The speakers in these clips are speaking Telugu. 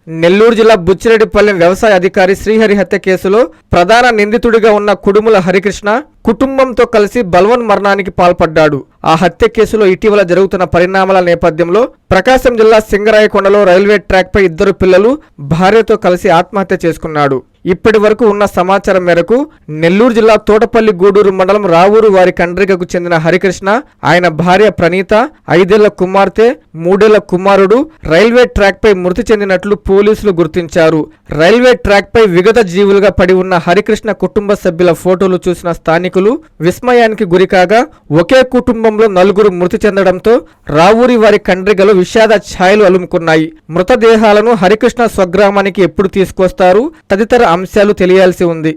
నెల్లూరు జిల్లా బుచ్చిరెడ్డిపల్లెం వ్యవసాయ అధికారి శ్రీహరి హత్య కేసులో ప్రధాన నిందితుడిగా ఉన్న కుడుముల హరికృష్ణ కుటుంబంతో కలిసి బల్వన్ మరణానికి పాల్పడ్డాడు. ఆ హత్య కేసులో ఇటీవల జరుగుతున్న పరిణామాల నేపథ్యంలో ప్రకాశం జిల్లా సింగరాయకొండలో రైల్వే ట్రాక్పై 2 పిల్లలు భార్యతో కలిసి ఆత్మహత్య చేసుకున్నాడు. ఇప్పటి వరకు ఉన్న సమాచారం మేరకు నెల్లూరు జిల్లా తోటపల్లి గూడూరు మండలం రావూరు వారి కండ్రికకు చెందిన హరికృష్ణ, ఆయన భార్య ప్రణీత, 5 ఏళ్ల కుమార్తె, 3 ఏళ్ల కుమారుడు రైల్వే ట్రాక్పై మృతి చెందినట్లు పోలీసులు గుర్తించారు. రైల్వే ట్రాక్పై విగత జీవులుగా పడి ఉన్న హరికృష్ణ కుటుంబ సభ్యుల ఫోటోలు చూసిన స్థానికులు విస్మయానికి గురికాగా ఒకే కుటుంబంలో 4 మృతి చెందడంతో రావూరి వారి కండ్రికలో విషాద ఛాయలు అలుముకున్నాయి. మృతదేహాలను హరికృష్ణ స్వగ్రామానికి ఎప్పుడు తీసుకొస్తారు తదితర అంశాలు తెలియాల్సి ఉంది.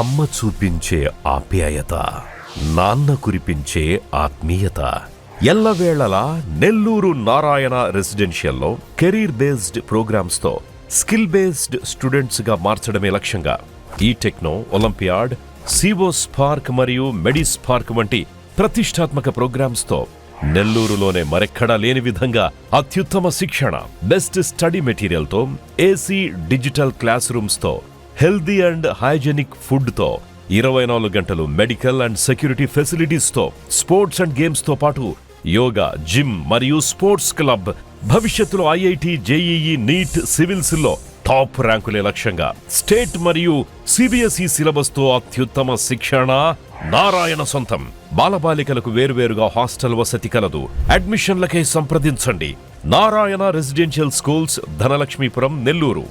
అమ్మ చూపించే ఆప్యాయత, నాన్న కురిపించే ఆత్మీయత ఎల్లవేళలా నెల్లూరు నారాయణ రెసిడెన్షియల్లో కెరీర్ బేస్డ్ ప్రోగ్రామ్స్తో స్కిల్ బేస్డ్ స్టూడెంట్స్గా మార్చడమే లక్ష్యంగా ఈ టెక్నో, ఒలింపియాడ్, సివో స్పార్క్ మరియు మెడి స్పార్క్ వంటి ప్రతిష్టాత్మక ప్రోగ్రామ్స్తో నెల్లూరులోనే మరెక్కడా లేని విధంగా అత్యుత్తమ శిక్షణ, బెస్ట్ స్టడీ మెటీరియల్తో, ఏసీ డిజిటల్ క్లాస్ రూమ్స్తో, హెల్దీ అండ్ హైజెనిక్ ఫుడ్తో, 24 గంటలు మెడికల్ అండ్ సెక్యూరిటీ ఫెసిలిటీస్తో, స్పోర్ట్స్ అండ్ గేమ్స్తో పాటు యోగా, జిమ్ మరియు స్పోర్ట్స్ క్లబ్, భవిష్యత్తులో ఐఐటి, జేఈఈ, నీట్, సివిల్స్లో టాప్ ర్యాంకులే లక్ష్యంగా స్టేట్ మరియు సిబిఎస్ఈ సిలబస్తో అత్యుత్తమ శిక్షణ నారాయణ సొంతం. బాలబాలికలకు వేర్వేరుగా హాస్టల్ వసతి కలదు. అడ్మిషన్లకై సంప్రదించండి. Narayana residential schools, Dhanalakshmipuram, Nellore.